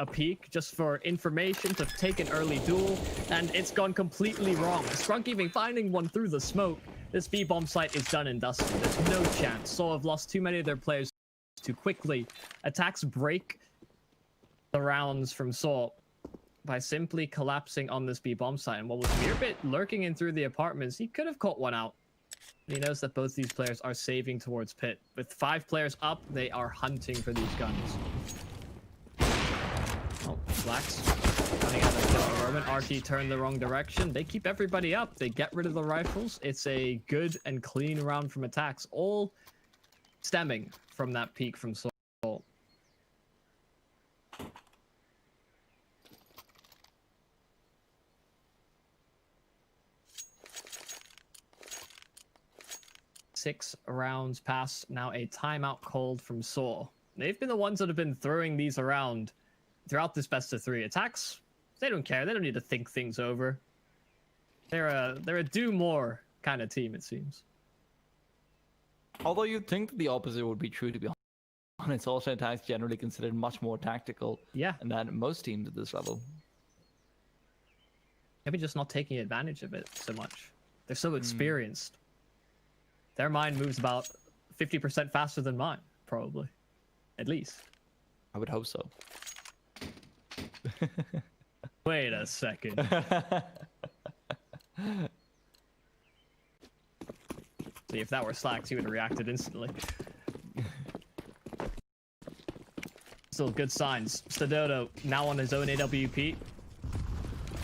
a peek just for information to take an early duel, and it's gone completely wrong. Scrunk even finding one through the smoke. This B-bomb site is done and dusted. There's no chance. Saw have lost too many of their players too quickly. Attacks break the rounds from Saw by simply collapsing on this B-bomb site. And what was Mearbit lurking in through the apartments, he could have caught one out. He knows that both these players are saving towards pit. With 5 players up, they are hunting for these guns. Oh, Blacks running out of kill moment. Arky turned the wrong direction. They keep everybody up. They get rid of the rifles. It's a good and clean round from Attacks, all stemming from that peak from Soul. 6 rounds pass. Now a timeout called from Saw. They've been the ones that have been throwing these around throughout this best of 3. Attacks, they don't care. They don't need to think things over. They're a do more kind of team, it seems. Although you'd think that the opposite would be true, to be honest. Also, Attacks generally considered much more tactical than most teams at this level. Maybe just not taking advantage of it so much. They're so experienced. Their mind moves about 50% faster than mine, probably. At least. I would hope so. Wait a second. See, if that were Slacks, he would have reacted instantly. Still good signs. Stadodo now on his own AWP.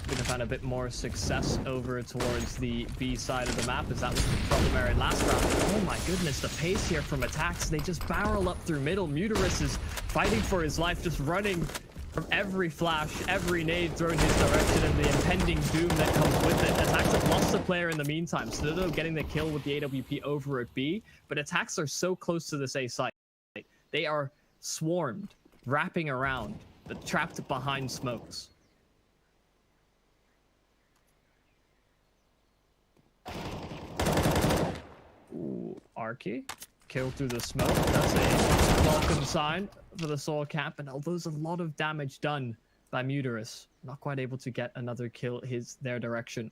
We can find a bit more success over towards the B side of the map, as that was the problem area last round. Oh my goodness, the pace here from Attacks. They just barrel up through middle. Muterus is fighting for his life, just running from every flash, every nade thrown his direction, and the impending doom that comes with it. Attacks have lost a player in the meantime. Stadodo getting the kill with the AWP over at B, but Attacks are so close to this A site. They are swarmed, wrapping around, but trapped behind smokes. Ooh, Arky killed through the smoke. That's a welcome sign for the Soul camp, and although there's a lot of damage done by Muterus, not quite able to get another kill their direction.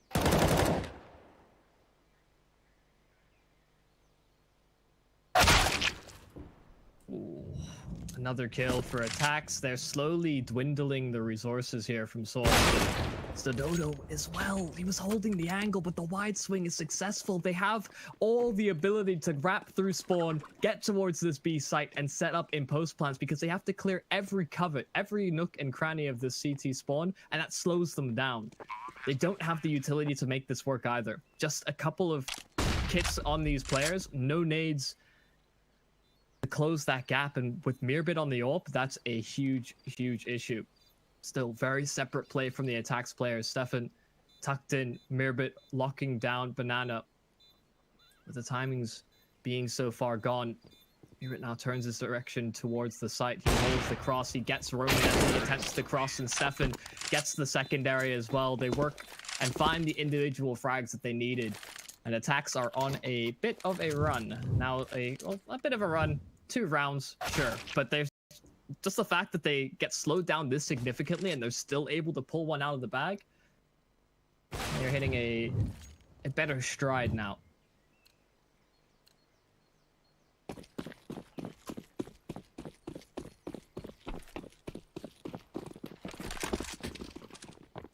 Ooh, another kill for Attacks. They're slowly dwindling the resources here from Soul. Stadodo as well. He was holding the angle, but the wide swing is successful. They have all the ability to wrap through spawn, get towards this B site, and set up in post plans, because they have to clear every covert, every nook and cranny of this CT spawn, and that slows them down. They don't have the utility to make this work either. Just a couple of kits on these players, no nades to close that gap, and with Mearbit on the AWP, that's a huge, huge issue. Still very separate play from the Attacks players. Stefan tucked in, Mearbit locking down Banana. With the timings being so far gone, Mearbit now turns his direction towards the site. He holds the cross, he gets roaming as he attempts to cross, and Stefan gets the secondary as well. They work and find the individual frags that they needed. And Attacks are on a bit of a run. Now a bit of a run, 2 rounds, sure, but there's just the fact that they get slowed down this significantly and they're still able to pull one out of the bag. They're hitting a better stride now.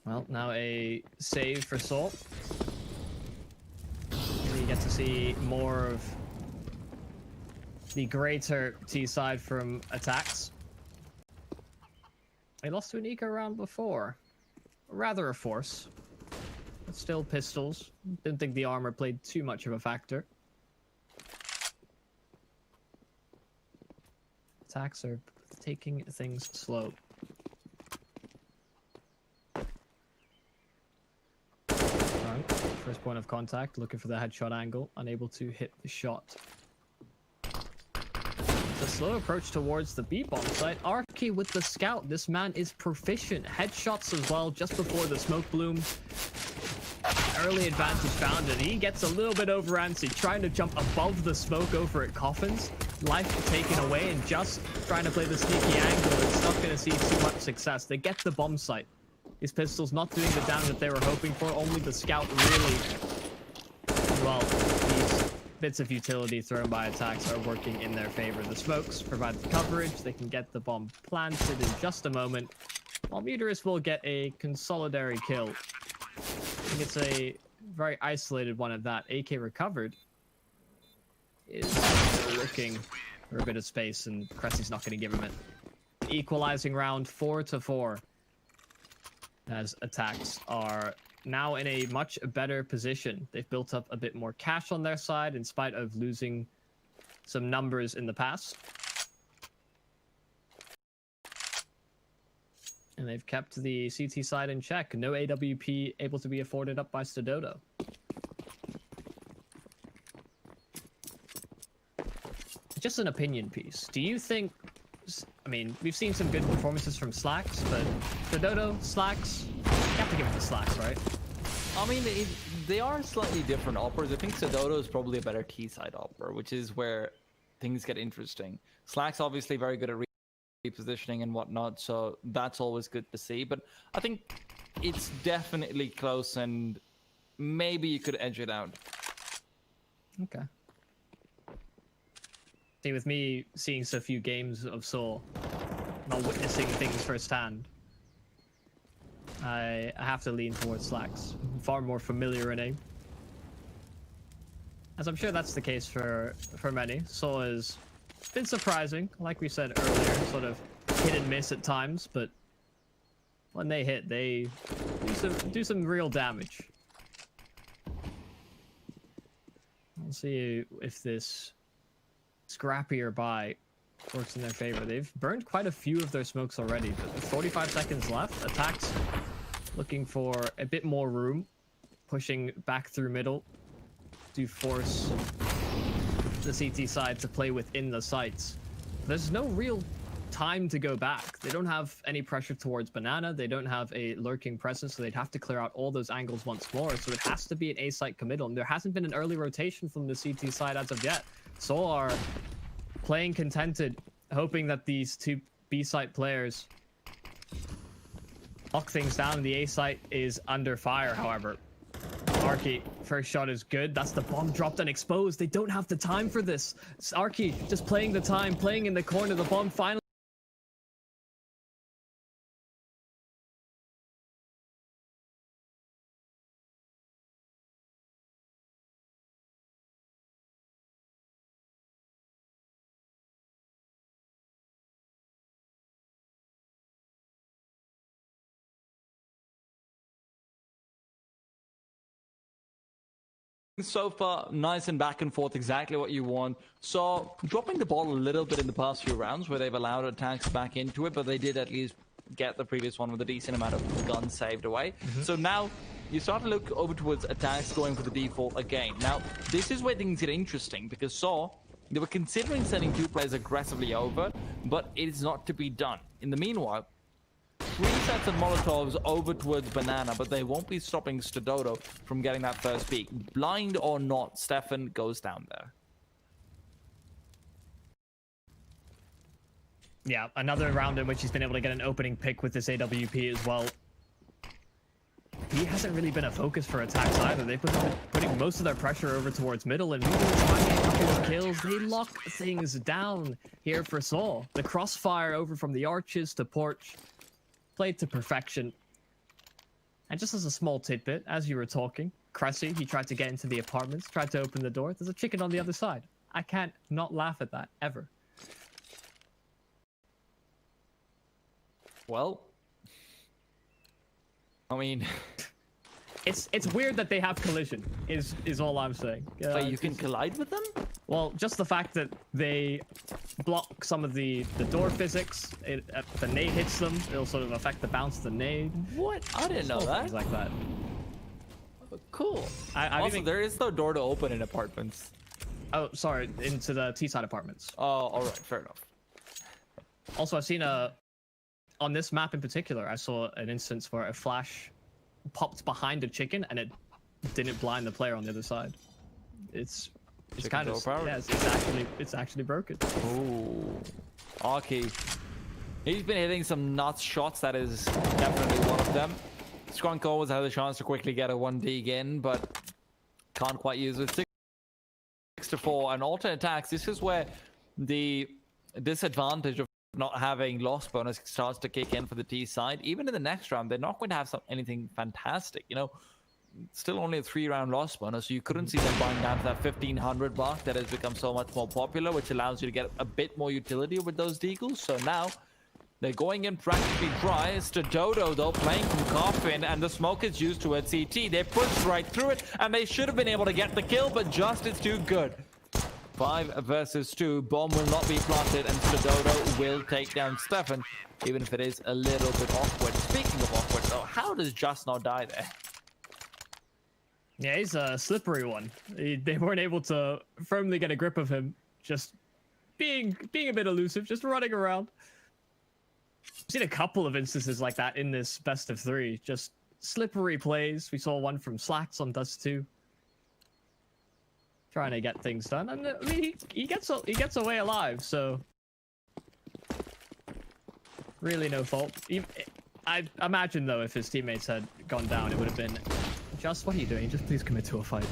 Well, now a save for Salt. You get to see more of the greater T side from Attacks. They lost to an eco round before. Rather a force. But still pistols. Didn't think the armor played too much of a factor. Attacks are taking things slow. First point of contact, looking for the headshot angle, unable to hit the shot. The slow approach towards the B-bomb site. Arky with the scout. This man is proficient. Headshots as well just before the smoke bloom. Early advantage found, and he gets a little bit over antsy, trying to jump above the smoke over at Coffins. life taken away and just trying to play the sneaky angle. It's not going to see too much success. They get the bomb site. These pistols not doing the damage that they were hoping for. Only the scout really... Well, these bits of utility thrown by Attax are working in their favor. The smokes provide the coverage. They can get the bomb planted in just a moment. While Muterus will get a consolidatory kill. I think it's a very isolated one at that. AK recovered. Is looking for a bit of space, and Cressy's not going to give him it. Equalizing round 4-4. As Attax are now in a much better position. They've built up a bit more cash on their side in spite of losing some numbers in the past. And they've kept the CT side in check. No AWP able to be afforded up by Stododo. Just an opinion piece. Do you think... I mean, we've seen some good performances from Slacks, but Stododo, Slacks, you have to give it to Slacks, right? I mean, they are slightly different operas. I think Stododo is probably a better T-side opera, which is where things get interesting. Slacks obviously very good at repositioning and whatnot, so that's always good to see. But I think it's definitely close, and maybe you could edge it out. Okay. See, with me seeing so few games of Saw, not witnessing things firsthand, I have to lean towards Slacks. Far more familiar in aim. As I'm sure that's the case for many. Saw has been surprising, like we said earlier, sort of hit and miss at times, but when they hit, they do some real damage. We'll see if this scrappier buy works in their favor. They've burned quite a few of their smokes already, but with 45 seconds left, Attax looking for a bit more room, pushing back through middle to force the CT side to play within the sites. There's no real time to go back. They don't have any pressure towards Banana. They don't have a lurking presence, so they'd have to clear out all those angles once more. So it has to be an A-site committal, and there hasn't been an early rotation from the CT side as of yet. So are playing contented, hoping that these two B-site players lock things down. The A-site is under fire, however. Arky, first shot is good. That's the bomb dropped and exposed. They don't have the time for this. It's Arky just playing the time, playing in the corner. The bomb finally... So far, nice and back and forth, exactly what you want. So, dropping the ball a little bit in the past few rounds where they've allowed attacks back into it, but they did at least get the previous one with a decent amount of guns saved away. So now, you start to look over towards attacks going for the default again. Now, this is where things get interesting, because Saw, they were considering sending two players aggressively over, but it is not to be done. In the meanwhile, 3 sets of Molotovs over towards Banana, but they won't be stopping Stododo from getting that first peek. Blind or not, Stefan goes down there. Yeah, another round in which he's been able to get an opening pick with this AWP as well. He hasn't really been a focus for Attax either. They've been putting most of their pressure over towards middle, and Muterus kills. They lock things down here for Saw. The crossfire over from the arches to porch. Played to perfection. And just as a small tidbit, as you were talking, Cressy, he tried to get into the apartments, tried to open the door. There's a chicken on the other side. I can't not laugh at that, ever. Well, I mean... It's weird that they have collision, is all I'm saying. But you can collide with them? Well, just the fact that they block some of the door physics. If the nade hits them, it'll sort of affect the bounce of the nade. What? I didn't know that. Things like that. Cool. Also, there is no door to open in apartments. Oh, sorry, into the T-side apartments. Oh, all right, fair enough. Also, I've seen on this map in particular, I saw an instance where a flash popped behind a chicken and it didn't blind the player on the other side. It's It's kind of, yeah, it's actually broken. Ooh. Aki. He's been hitting some nuts shots. That is definitely one of them. Skunk always has a chance to quickly get a 1D in, but can't quite use it. 6-4 and alternate attacks. This is where the disadvantage of not having loss bonus starts to kick in for the T side. Even in the next round, they're not going to have anything fantastic. You know, still only a 3-round loss bonus, so you couldn't see them buying down to that 1500 mark that has become so much more popular, which allows you to get a bit more utility with those deagles. So now they're going in practically dry. It's Dodo though, playing from Coffin, and the smoke is used towards CT. They pushed right through it, and they should have been able to get the kill, but just is too good. 5 versus 2. Bomb will not be planted, and Dodo will take down Stefan, even if it is a little bit awkward. Speaking of awkward though, how does Just not die there? Yeah, he's a slippery one. They weren't able to firmly get a grip of him. Just being a bit elusive, just running around. I've seen a couple of instances like that in this best of 3. Just slippery plays. We saw one from Slacks on Dust 2. Trying to get things done, and I mean he gets away alive, so really no fault. I imagine though, if his teammates had gone down, it would have been just, what are you doing? Just please commit to a fight.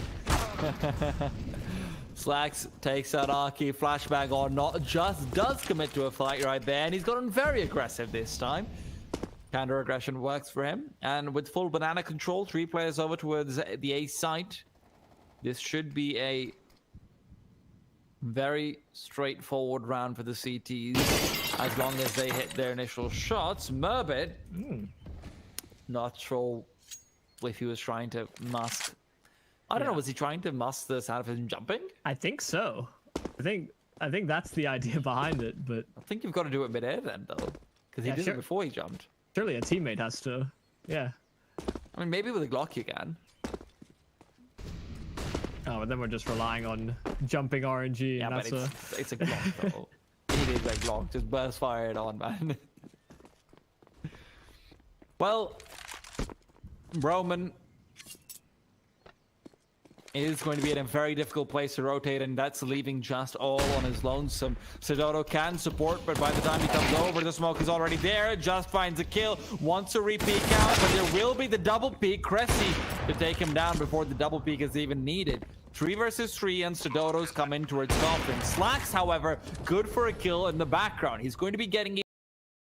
Slacks takes out Aki, flashbang or not, Just does commit to a fight right there, and he's gotten very aggressive this time. Counter aggression works for him, and with full banana control, 3 players over towards the A site. This should be a very straightforward round for the CTs, as long as they hit their initial shots. Murbit, not sure if he was trying to mask. I don't know, was he trying to mask this out of him jumping? I think so. I think that's the idea behind it, but I think you've got to do it mid-air then, though, because he did it before he jumped. Surely a teammate has to, yeah. I mean, maybe with a Glock you can. Oh, but then we're just relying on jumping RNG. Yeah, and but that's it's a Glock, though. It is a Glock. Just burst fire it on, man. Well, Roman is going to be in a very difficult place to rotate, and that's leaving Just all on his lonesome. Dodo can support, but by the time he comes over, the smoke is already there. Just finds a kill, wants a repeat out, but there will be the double peek. Cressy to take him down before the double peek is even needed. 3 versus 3, and Dodo's come in towards Coffin. Slacks, however, good for a kill in the background. He's going to be getting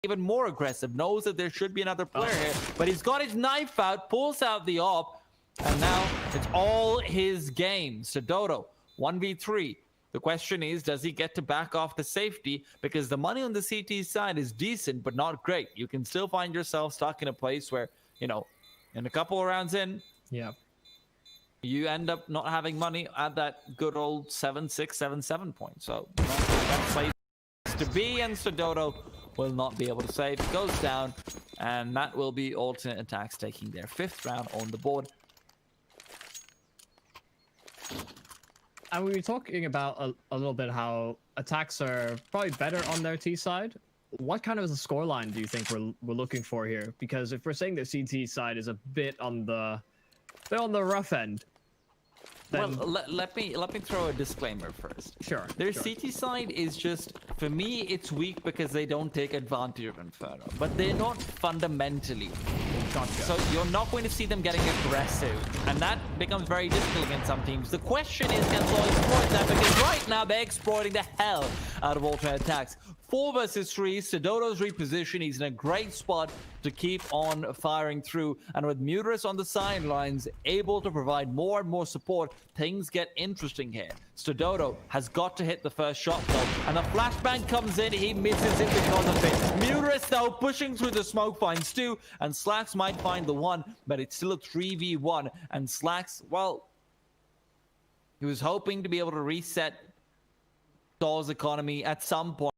even more aggressive, knows that there should be another player here, but he's got his knife out, pulls out the op, and now it's all his game. Dodo, 1v3. The question is, does he get to back off the safety? Because the money on the CT side is decent, but not great. You can still find yourself stuck in a place where, you know, in a couple of rounds in, you end up not having money at that good old 7-6, 7-7 point. So that's place to be, and Dodo will not be able to save. It goes down, and that will be alternate attacks taking their 5th round on the board. And we were talking about a little bit how attacks are probably better on their T side. What kind of a scoreline do you think we're looking for here? Because if we're saying the CT side is a bit on the rough end, then... Well, let me throw a disclaimer first. Sure. Their CT side is just, for me, it's weak because they don't take advantage of Inferno, but they're not fundamentally. Gotcha. So you're not going to see them getting aggressive, and that becomes very difficult against some teams. The question is, can Saw exploit that? Because right now they're exploiting the hell out of alternate attacks. 4 versus 3, Dodo's reposition. He's in a great spot to keep on firing through. And with Muterus on the sidelines, able to provide more and more support, things get interesting here. Dodo has got to hit the first shot, though. And the flashbang comes in. He misses it because of it. Muterus, though, pushing through the smoke, finds 2. And Slacks might find the 1, but it's still a 3v1. And Slacks, well, he was hoping to be able to reset Saw's economy at some point.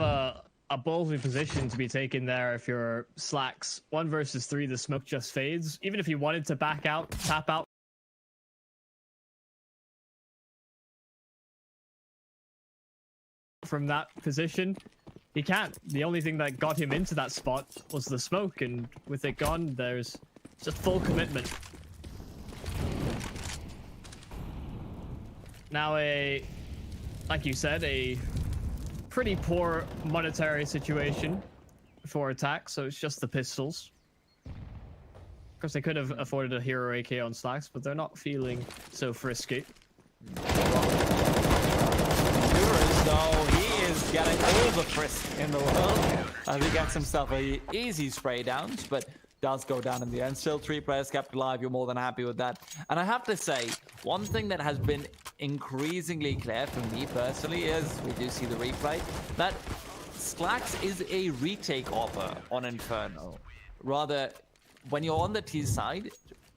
a ballsy position to be taken there if you're Slacks. 1 versus 3, the smoke just fades. Even if you wanted to back out, tap out from that position, he can't. The only thing that got him into that spot was the smoke, and with it gone, there's just full commitment. Now like you said, a pretty poor monetary situation for Attax, so it's just the pistols. Of course, they could have afforded a hero AK on Slacks, but they're not feeling so frisky. Though he is getting all the frisk in the world as he gets himself a easy spray downs, but does go down in the end. Still 3 players kept alive. You're more than happy with that. And I have to say, one thing that has been increasingly clear for me personally is, we do see the replay, that Slacks is a retake offer on Inferno. Rather, when you're on the T side,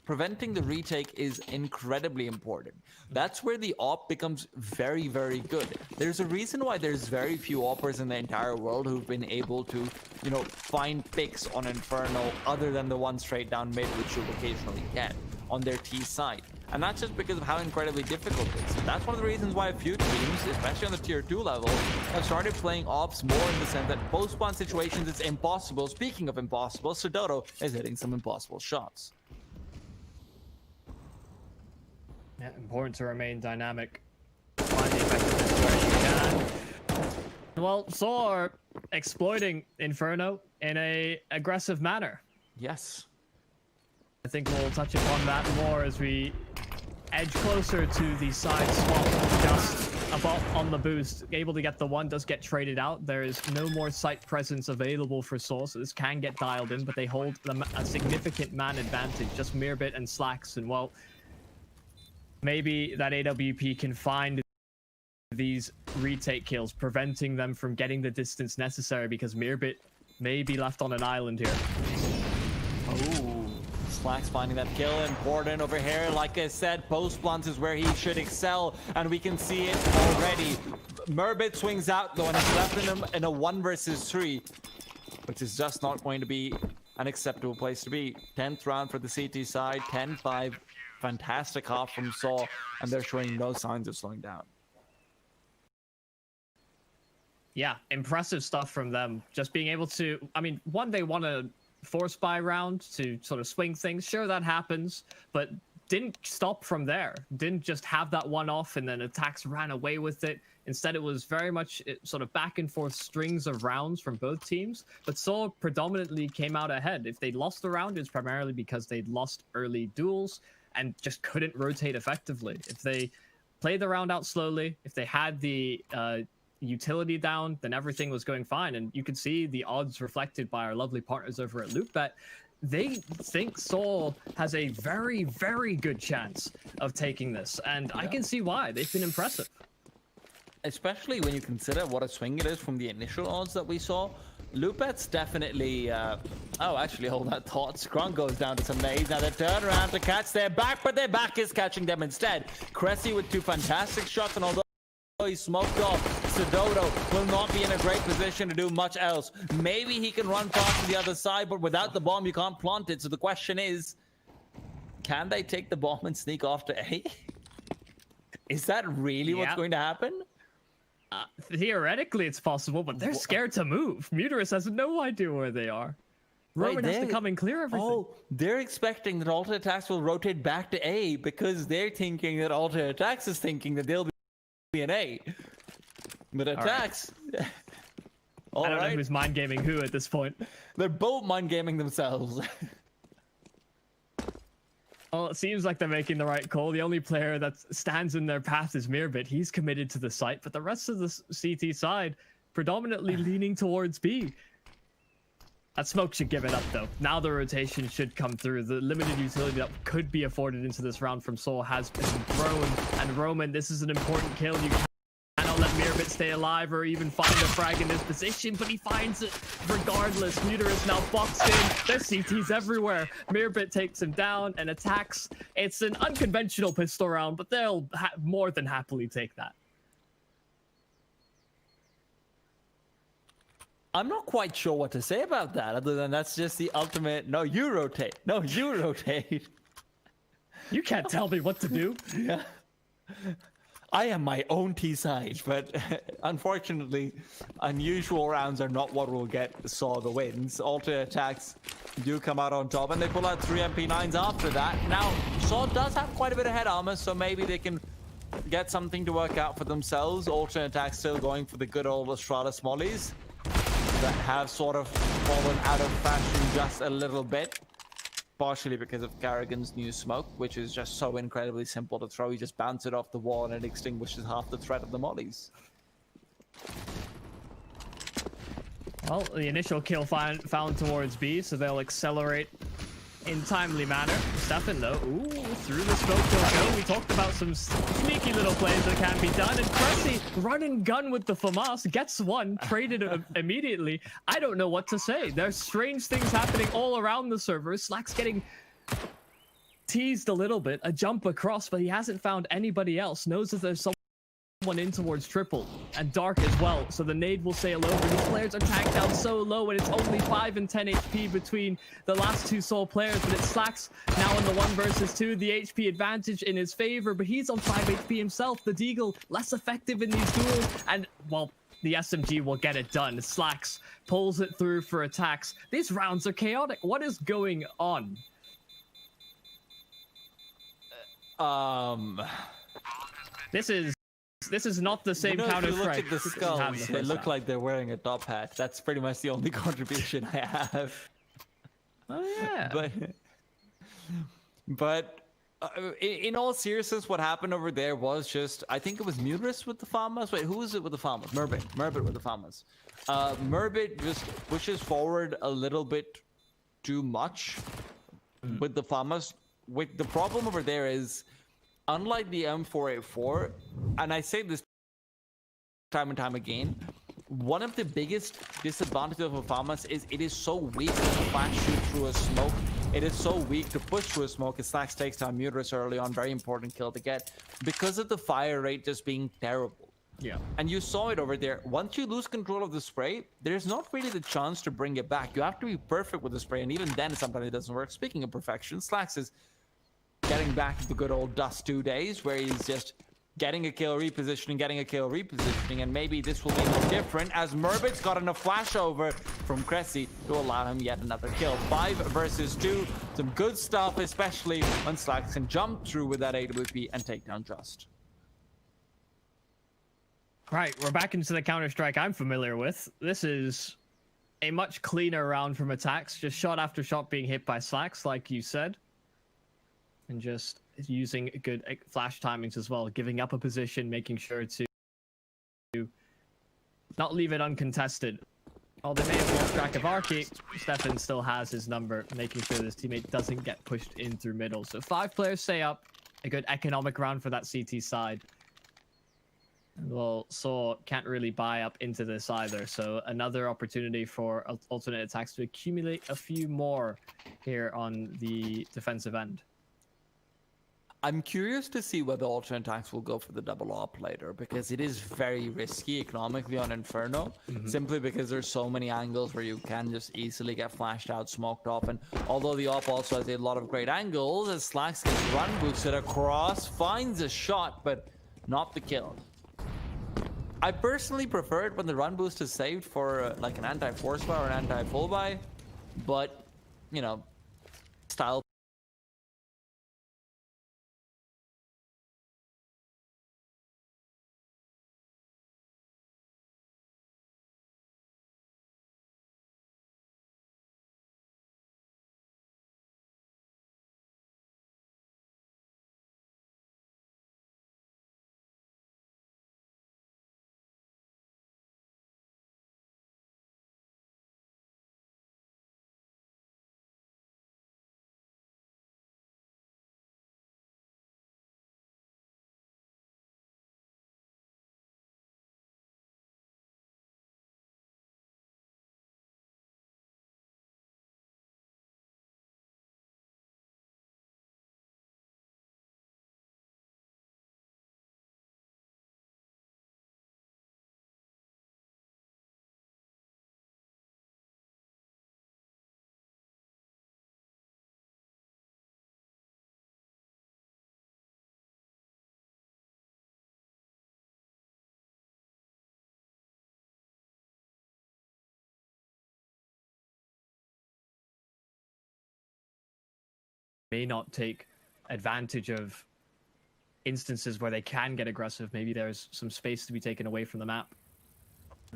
preventing the retake is incredibly important. That's where the op becomes very, very good. There's a reason why there's very few oppers in the entire world who've been able to, you know, find picks on Inferno other than the one straight down mid, which you'll occasionally get on their T side. And that's just because of how incredibly difficult it is. That's one of the reasons why a few teams, especially on the tier 2 level, have started playing ops more in the sense that post-spawn situations, it's impossible. Speaking of impossible, Dodo is hitting some impossible shots. Yeah, important to remain dynamic. Find the effectiveness where you can. Well, Saw are exploiting Inferno in a aggressive manner. Yes. I think we'll touch upon that more as we edge closer to the side swap. Just about on the boost, able to get the one, does get traded out. There is no more site presence available for Saw, so this can get dialed in, but they hold a significant man advantage. Just Mirbit and Slacks, and well, maybe that AWP can find these retake kills, preventing them from getting the distance necessary, because Mirbit may be left on an island here. Oh, Slacks finding that kill, important over here. Like I said, post blunt is where he should excel, and we can see it already. Mirbit swings out though, and it's left him in a 1 versus 3, which is just not going to be an acceptable place to be. 10th round for the CT side, 10-5. Fantastic half from Saw, and they're showing no signs of slowing down. Yeah, impressive stuff from them. Just being able to, I mean, one, they want a force buy round to sort of swing things. Sure, that happens, but didn't stop from there. Didn't just have that one off and then Attax ran away with it. Instead, it was very much sort of back and forth strings of rounds from both teams, but Saw predominantly came out ahead. If they lost the round, it's primarily because they'd lost early duels and just couldn't rotate effectively. If they played the round out slowly, if they had the utility down, then everything was going fine. And you could see the odds reflected by our lovely partners over at Loopbet. They think Saw has a very, very good chance of taking this. And yeah, I can see why. They've been impressive. Especially when you consider what a swing it is from the initial odds that we saw. Loopet's definitely, oh, actually, hold that thought. Scrum goes down to some nades. Now they turn around to catch their back, but their back is catching them instead. Cressy with 2 fantastic shots, and although he's smoked off, Csgo will not be in a great position to do much else. Maybe he can run past to the other side, but without the bomb, you can't plant it. So the question is, can they take the bomb and sneak off to A? Is that really what's going to happen? Theoretically, it's possible, but they're scared to move. Muterus has no idea where they are. Roman has to come and clear everything. Oh, they're expecting that Alter Attax will rotate back to A because they're thinking that Alter Attax is thinking that they'll be in A. But Attax... Right. I don't know who's mind gaming who at this point. They're both mind gaming themselves. Well, it seems like they're making the right call. The only player that stands in their path is Mirbit. He's committed to the site, but the rest of the CT side predominantly leaning towards B. That smoke should give it up, though. Now the rotation should come through. The limited utility that could be afforded into this round from Saw has been thrown. And Roman, this is an important kill. You cannot let Mirbit stay alive or even find a frag in this position, but he finds it regardless. Muterus now boxed in. There's CTs everywhere. Mirbit takes him down and attacks. It's an unconventional pistol round, but they'll more than happily take that. I'm not quite sure what to say about that, other than that's just the ultimate. No, you rotate. No, you rotate. You can't tell me what to do. Yeah. I am my own T side, but unfortunately, unusual rounds are not what will get Saw the wins. Alternate attacks do come out on top, and they pull out 3 MP9s after that. Now, Saw does have quite a bit of head armor, so maybe they can get something to work out for themselves. Alternate attacks still going for the good old Estrada Smollies that have sort of fallen out of fashion just a little bit. Partially because of Garrigan's new smoke, which is just so incredibly simple to throw. You just bounce it off the wall and it extinguishes half the threat of the mollies. Well, the initial kill found towards B, so they'll accelerate in timely manner. Stefan, though, ooh, through the smoke he'll go. We talked about some sneaky little plays that can be done, and Cressy, run and gun with the FAMAS, gets one, traded immediately. I don't know what to say. There's strange things happening all around the server. Slack's getting teased a little bit, a jump across, but he hasn't found anybody else. Knows that there's someone in towards triple and dark as well, so the nade will sail over. These players are tagged down so low, and it's only 5 and 10 HP between the last two Soul players, but it Slacks now in the 1 versus 2. The HP advantage in his favor, but he's on 5 HP himself. The Deagle less effective in these duels, and well, the SMG will get it done. Slacks pulls it through for attacks. These rounds are chaotic. What is going on? This is not the same Counter-Strike. If you look at the skulls, they look like they're wearing a top hat. That's pretty much the only contribution I have. Oh yeah. But in all seriousness, what happened over there was just, I think it was Muris with the FAMAS. Wait, who was it with the FAMAS? Murbit with the FAMAS. Murbit just pushes forward a little bit too much with the FAMAS. The problem over there is, unlike the M4A4, and I say this time and time again, one of the biggest disadvantages of a FAMAS is it is so weak to flash shoot through a smoke. It is so weak to push through a smoke. It Slacks takes down Muris early on, very important kill to get, because of the fire rate just being terrible. Yeah. And you saw it over there. Once you lose control of the spray, there's not really the chance to bring it back. You have to be perfect with the spray, and even then sometimes it doesn't work. Speaking of perfection, Slacks is getting back to the good old Dust 2 days, where he's just getting a kill, repositioning, and maybe this will be no different, as Murbit's got enough flashover from Cressy to allow him yet another kill. 5 versus 2, some good stuff, especially when Slacks can jump through with that AWP and take down Just. Right, we're back into the Counter-Strike I'm familiar with. This is a much cleaner round from Attax, just shot after shot being hit by Slacks, like you said. And just using good flash timings as well, giving up a position, making sure to not leave it uncontested. While they may have lost track of Arky, Stefan still has his number, making sure this teammate doesn't get pushed in through middle. So 5 players stay up, a good economic round for that CT side. And well, Saw can't really buy up into this either, so another opportunity for alternate attacks to accumulate a few more here on the defensive end. I'm curious to see whether alternate attacks will go for the double op later, because it is very risky economically on Inferno, simply because there's so many angles where you can just easily get flashed out, smoked off, and although the op also has a lot of great angles, as Slacks gets run boosted across, finds a shot, but not the kill. I personally prefer it when the run boost is saved for like an anti-force buy or an anti-full buy, but, you know, style may not take advantage of instances where they can get aggressive. Maybe there's some space to be taken away from the map.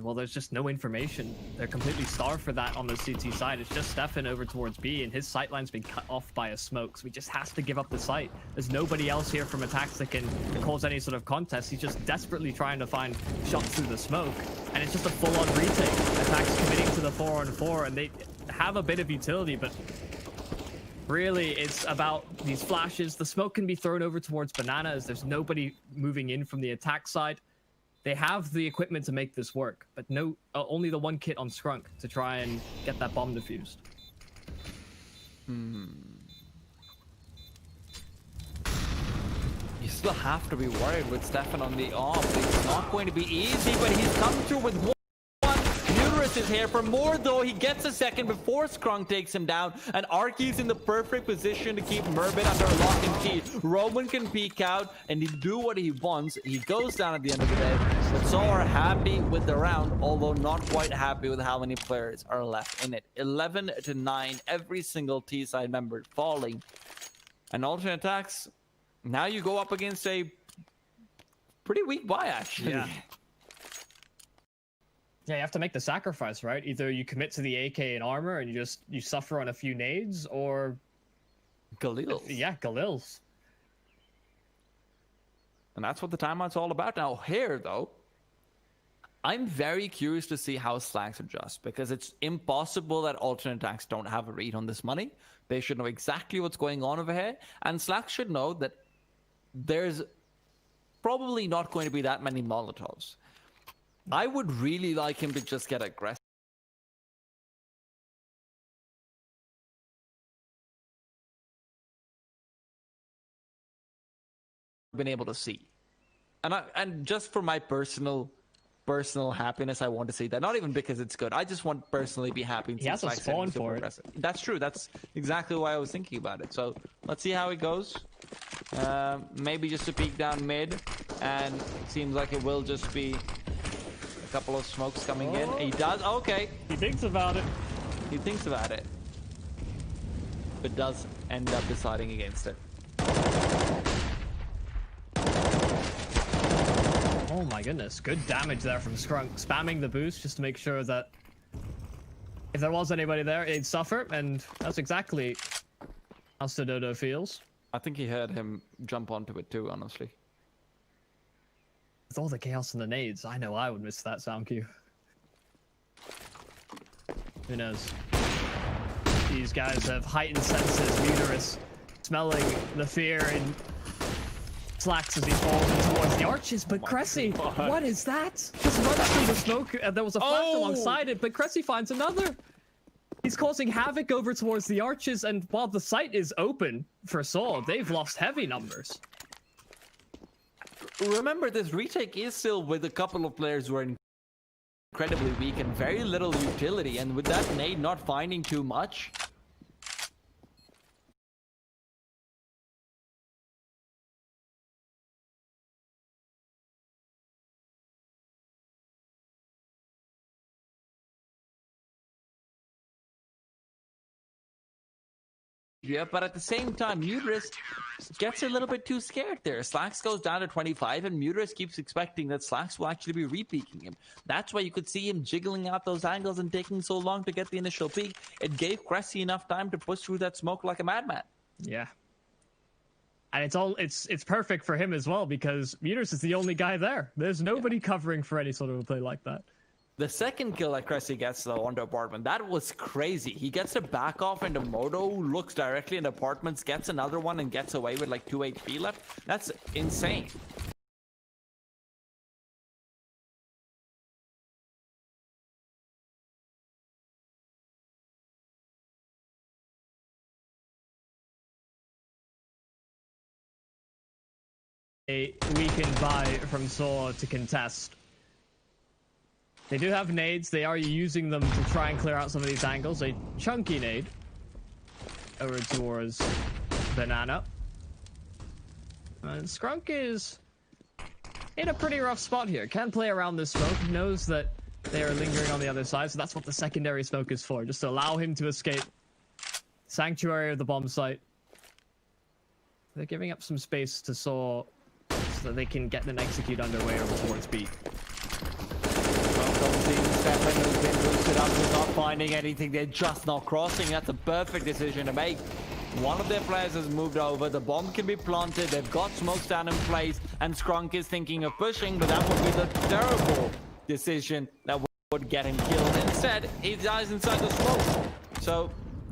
Well, there's just no information. They're completely starved for that on the CT side. It's just Stefan over towards B, and his sightline's been cut off by a smoke, so he just has to give up the site. There's nobody else here from Attax that can cause any sort of contest. He's just desperately trying to find shots through the smoke, and it's just a full-on retake. Attax committing to the 4-on-4, and they have a bit of utility, but really it's about these flashes. The smoke can be thrown over towards Banana as there's nobody moving in from the attack side. They have the equipment to make this work, but only the one kit on Skrunk to try and get that bomb defused. You still have to be worried with Stefan on the off. It's not going to be easy, but he's come through with one. Numerous is here for more, though. He gets a second before Skrunk takes him down, and Arky's in the perfect position to keep Mervin under lock and key. Roman can peek out and he do what he wants. He goes down at the end of the day, but so are happy with the round, although not quite happy with how many players are left in it. 11-9, every single T-side member falling. And alternate attacks, now you go up against a pretty weak buy, actually. Yeah, you have to make the sacrifice, right? Either you commit to the AK and armor and you suffer on a few nades, or Galils. Yeah, Galils. And that's what the timeout's all about. Now here, though, I'm very curious to see how Slacks adjust, because it's impossible that alternate attacks don't have a read on this money. They should know exactly what's going on over here, and Slacks should know that there's probably not going to be that many Molotovs. I would really like him to just get aggressive. Been able to see, and just for my personal happiness, I want to see that. Not even because it's good. I just want personally be happy. He has a spawn for it. That's true. That's exactly why I was thinking about it. So let's see how it goes. Maybe just a peek down mid, and it seems like it will just be a couple of smokes coming in. He does. Okay. He thinks about it. He thinks about it, but does end up deciding against it. Oh my goodness, good damage there from Skrunk, spamming the boost just to make sure that if there was anybody there, it'd suffer, and that's exactly how Dodo feels. I think he heard him jump onto it too, honestly. With all the chaos and the nades, I know I would miss that sound cue. Who knows? These guys have heightened senses, Uterus smelling the fear in Slacks as he falls towards the arches, but Cressy, what is that? Just runs through the smoke, and there was a flash alongside it, but Cressy finds another. He's causing havoc over towards the arches, and while the site is open for Saw, they've lost heavy numbers. Remember, this retake is still with a couple of players who are incredibly weak and very little utility, and with that nade not finding too much, yeah, but at the same time, Muterus gets a little bit too scared there. Slacks goes down to 25, and Muterus keeps expecting that Slacks will actually be re-peeking him. That's why you could see him jiggling out those angles and taking so long to get the initial peek. It gave Cressy enough time to push through that smoke like a madman. Yeah. And it's perfect for him as well, because Muterus is the only guy there. There's nobody covering for any sort of a play like that. The second kill that Cressy gets, though, on the apartment, that was crazy. He gets a back off into Moto, looks directly into apartments, gets another one, and gets away with like 2 HP left. That's insane. A weakened buy from Saw to contest. They do have nades. They are using them to try and clear out some of these angles. A chunky nade over towards Banana. And Skrunk is in a pretty rough spot here. Can play around this smoke. Knows that they are lingering on the other side. So that's what the secondary smoke is for. Just to allow him to escape. Sanctuary of the bomb site. They're giving up some space to Saw so that they can get an execute underway over towards B. Stefan has been boosted up, he's not finding anything, they're just not crossing. That's a perfect decision to make. One of their players has moved over, the bomb can be planted, they've got smoke stand in place, and Skrunk is thinking of pushing, but that would be the terrible decision that would get him killed. Instead, he dies inside the smoke. So,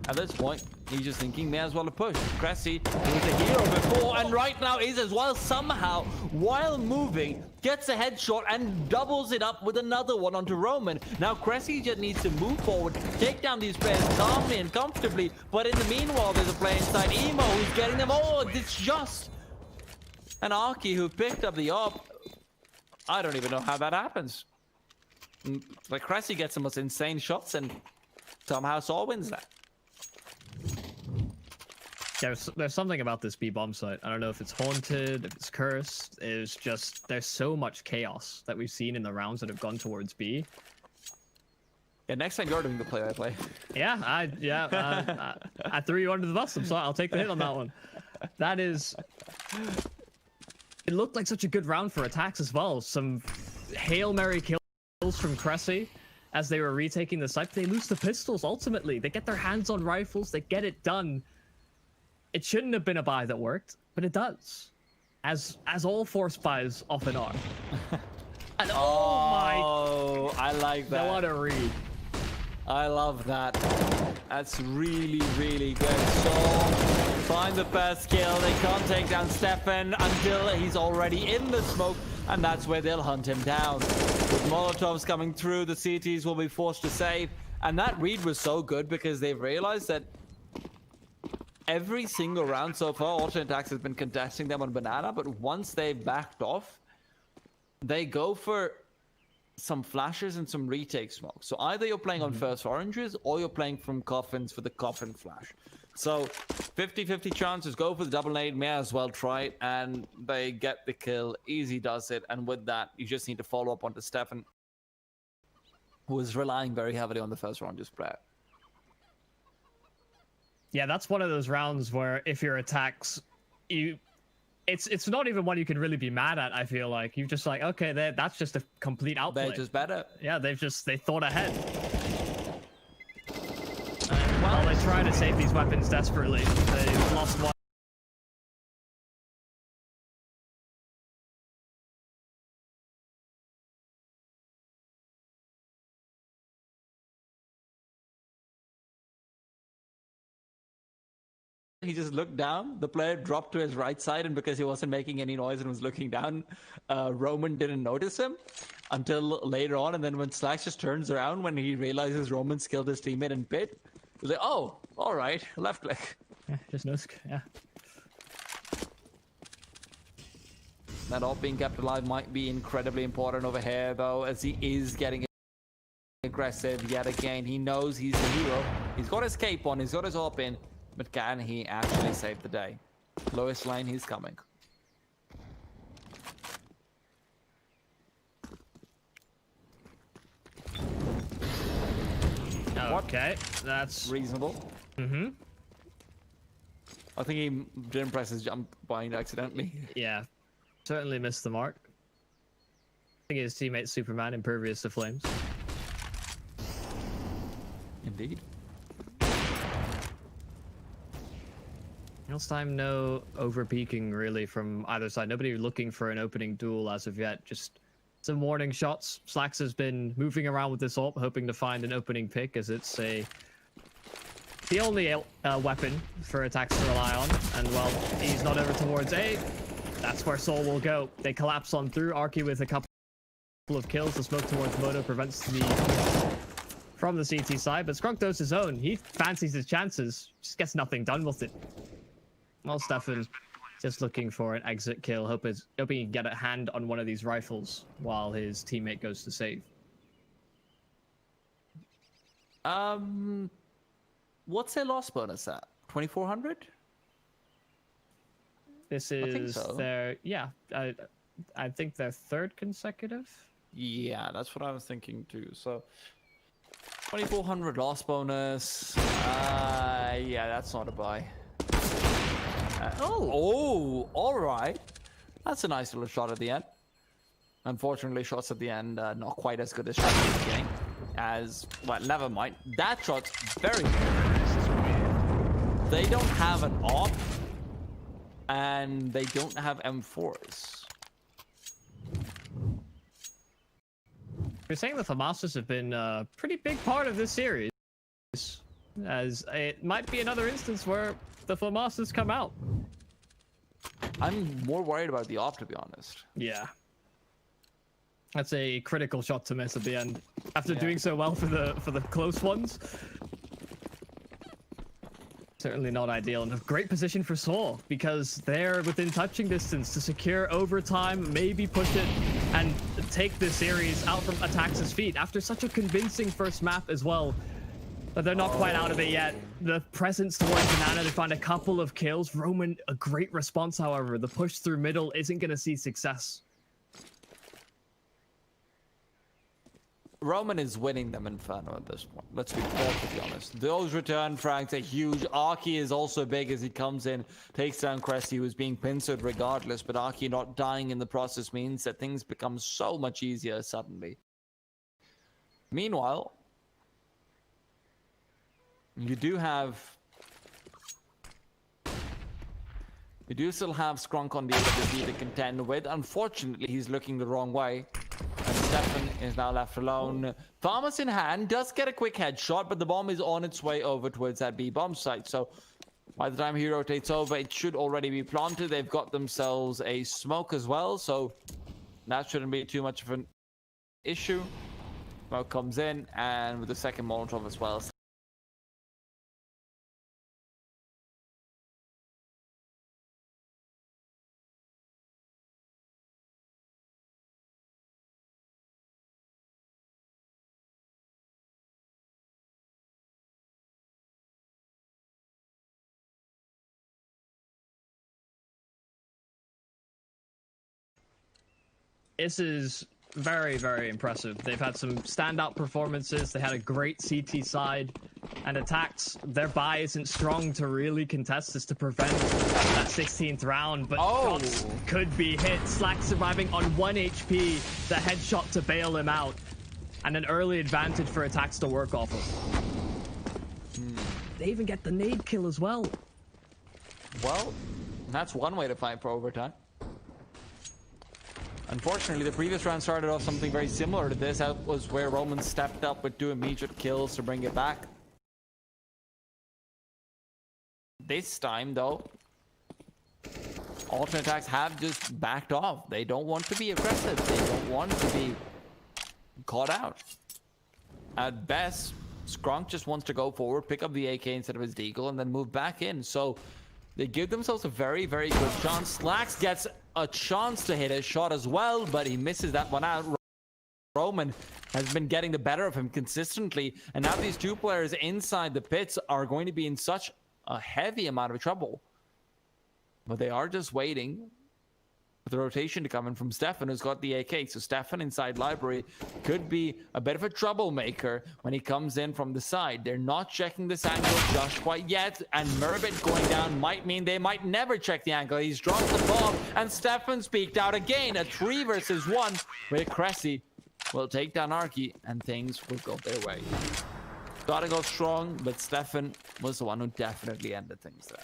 at this point, he's just thinking, may as well have pushed. Cressy, who was a hero before, and right now is as well, somehow, while moving, gets a headshot and doubles it up with another one onto Roman. Now, Cressy just needs to move forward, take down these players calmly and comfortably, but in the meanwhile, there's a player inside Emo who's getting them. Oh, it's just an Arky who picked up the op. I don't even know how that happens. Like, Cressy gets the most insane shots, and somehow Saw wins that. There's something about this B bomb site. I don't know if it's haunted, if it's cursed. It's just there's so much chaos that we've seen in the rounds that have gone towards B. Yeah, next time you're doing the play-by-play. Yeah, I threw you under the bus. I'm sorry. I'll take the hit on that one. That is. It looked like such a good round for Attax as well. Some Hail Mary kills from Cressy as they were retaking the site. They lose the pistols ultimately. They get their hands on rifles. They get it done. It shouldn't have been a buy that worked, but it does, as all force buys often are. And oh my! I like that. What a read! I love that. That's really, really good. So find the first kill. They can't take down Stefan until he's already in the smoke, and that's where they'll hunt him down. With Molotovs coming through, the CTs will be forced to save, and that read was so good because they've realized that every single round so far, Attax has been contesting them on Banana, but once they backed off, they go for some flashes and some retake smoke. So either you're playing on first oranges, or you're playing from coffins for the coffin flash. So 50-50 chances, go for the double nade, may as well try it, and they get the kill. Easy does it, and with that, you just need to follow up onto Stefan, who is relying very heavily on the first oranges player. Yeah, that's one of those rounds where if you're Attax, it's not even one you can really be mad at. I feel like you're just like, okay, that's just a complete outplay. They're just better. Yeah, they thought ahead. Well, they try to save these weapons desperately. They lost one. He just looked down, the player dropped to his right side, and because he wasn't making any noise and was looking down, Roman didn't notice him until later on, and then when Slacks just turns around when he realizes Roman's killed his teammate in pit, he's like, oh, alright, left click. Yeah, just no, yeah. That all being kept alive might be incredibly important over here, though, as he is getting aggressive yet again. He knows he's the hero. He's got his cape on, he's got his AWP in. But can he actually save the day? Lowest lane, he's coming. Okay, that's reasonable. Mm-hmm. I think he didn't press his jump bind accidentally. Yeah, certainly missed the mark. I think his teammate Superman impervious to flames. Indeed. This time, no over-peeking really from either side. Nobody looking for an opening duel as of yet. Just some warning shots. Slacks has been moving around with this ult, hoping to find an opening pick, as it's the only weapon for Attax to rely on. And well, he's not over towards A. That's where Soul will go. They collapse on through. Arky with a couple of kills. The smoke towards Moto prevents the from the CT side, but Skrunk does his own. He fancies his chances, just gets nothing done with it. Well, Stefan just looking for an exit kill, hoping he can get a hand on one of these rifles while his teammate goes to save. What's their loss bonus at? 2,400? This is their, yeah, I think their third consecutive. Yeah, that's what I was thinking too. So 2,400 loss bonus. Yeah, that's not a buy. Oh, all right. That's a nice little shot at the end. Unfortunately, shots at the end not quite as good as shots at the beginning. As well, never mind. That shot's very good. They don't have an op, and they don't have M4s. You're saying the FAMASas have been a pretty big part of this series, as it might be another instance where the FAMASas come out. I'm more worried about the op, to be honest. Yeah. That's a critical shot to miss at the end. After doing so well for the close ones. Certainly not ideal, and a great position for Saw, because they're within touching distance to secure overtime, maybe push it, and take this series out from Attax's feet after such a convincing first map as well. But they're not quite out of it yet. The presence towards Banana to find a couple of kills. Roman, a great response, however. The push through middle isn't going to see success. Roman is winning them Inferno at this point. Let's be perfectly honest. Those return frags are huge. Arky is also big as he comes in, takes down Cressy, who's being pincered regardless, but Arky not dying in the process means that things become so much easier suddenly. Meanwhile, you do still have Skrunk on the AWP to contend with. Unfortunately, he's looking the wrong way. And Stefan is now left alone. Farmers in hand does get a quick headshot, but the bomb is on its way over towards that B bomb site. So by the time he rotates over, it should already be planted. They've got themselves a smoke as well, so that shouldn't be too much of an issue. Smoke comes in, and with the second Molotov as well. This is very, very impressive. They've had some standout performances. They had a great CT side. And Attax, their buy isn't strong to really contest this to prevent that 16th round. But shots could be hit. Slack surviving on 1 HP. The headshot to bail him out. And an early advantage for Attax to work off of. They even get the nade kill as well. Well, that's one way to fight for overtime. Unfortunately, the previous round started off something very similar to this. That was where Roman stepped up with 2 immediate kills to bring it back. This time, though, alternate attacks have just backed off. They don't want to be aggressive. They don't want to be caught out. At best, Skrunk just wants to go forward, pick up the AK instead of his deagle, and then move back in. So they give themselves a very, very good chance. Slacks gets a chance to hit a shot as well, but he misses that one out. Roman has been getting the better of him consistently, and now these two players inside the pits are going to be in such a heavy amount of trouble. But they are just waiting for the rotation to come in from Stefan, who's got the AK. So Stefan inside library could be a bit of a troublemaker when he comes in from the side. They're not checking this angle just quite yet, and Mervit going down might mean they might never check the angle. He's dropped the bomb, and Stefan's peeked out again. A 3 versus 1 where Cressy will take down Arky, and things will go their way. Gotta go strong, but Stefan was the one who definitely ended things there.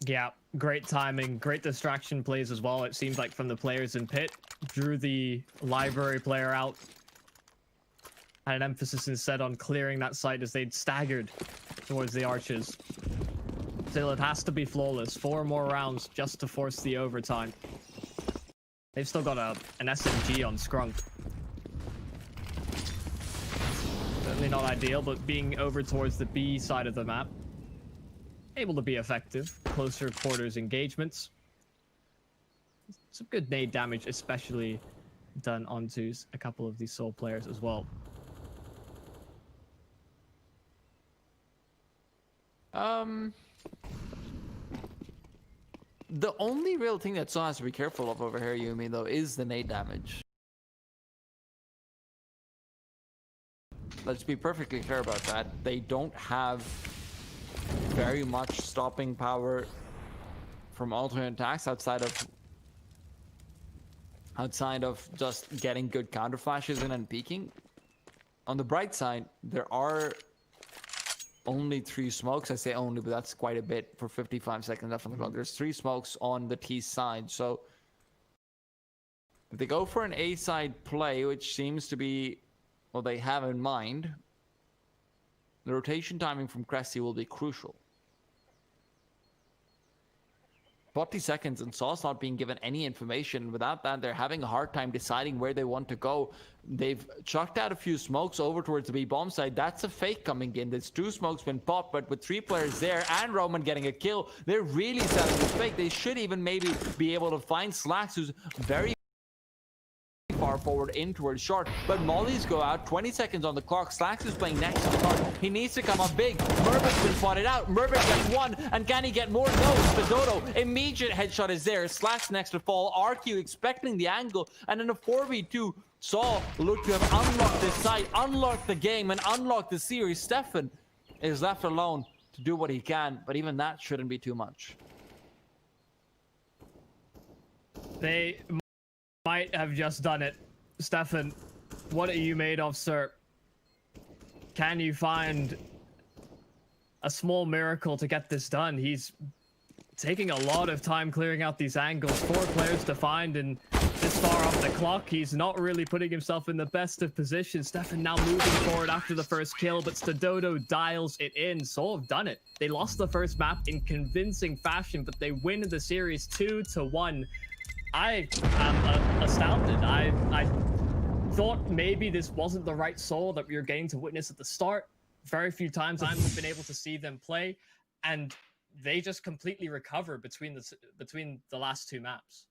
Yeah, great timing, great distraction plays as well. It seemed like from the players in pit, drew the library player out. Had an emphasis instead on clearing that site as they'd staggered towards the arches. Still, it has to be flawless. 4 more rounds just to force the overtime. They've still got an SMG on Skrunk. Certainly not ideal, but being over towards the B side of the map, able to be effective. Closer quarters engagements. Some good nade damage, especially done onto a couple of these Soul players as well. The only real thing that Soul has to be careful of over here, Yumi, though, is the nade damage. Let's be perfectly clear about that. They don't have very much stopping power from alternate attacks outside of just getting good counter flashes in and peeking. On the bright side, there are only 3 smokes. I say only, but that's quite a bit for 55 seconds left on the clock. There's 3 smokes on the T side, so if they go for an A side play, which seems to be what they have in mind, the rotation timing from Cressy will be crucial. 40 seconds and Sauce not being given any information. Without that, they're having a hard time deciding where they want to go. They've chucked out a few smokes over towards the B bomb side. That's a fake coming in. There's 2 smokes been popped, but with 3 players there and Roman getting a kill, they're really selling this fake. They should even maybe be able to find Slacks, who's very far forward in towards short, but Mollies go out. 20 seconds on the clock. Slacks is playing next to the card. He needs to come up big. Murbit's been spotted out. Murbit gets 1, and can he get more? No. Spadodo, immediate headshot is there. Slacks next to fall. RQ expecting the angle, and in a 4v2, Saw look to have unlocked this site, unlocked the game, and unlocked the series. Stefan is left alone to do what he can, but even that shouldn't be too much. They might have just done it. Stefan, what are you made of, sir? Can you find a small miracle to get this done? He's taking a lot of time clearing out these angles. 4 players to find, and this far off the clock, he's not really putting himself in the best of positions. Stefan now moving forward after the first kill, but Stadodo dials it in. So have done it. They lost the first map in convincing fashion, but they win the series 2-1. I am astounded. I thought maybe this wasn't the right Soul that we were getting to witness at the start. Very few times I've been able to see them play, and they just completely recover between the last 2 maps.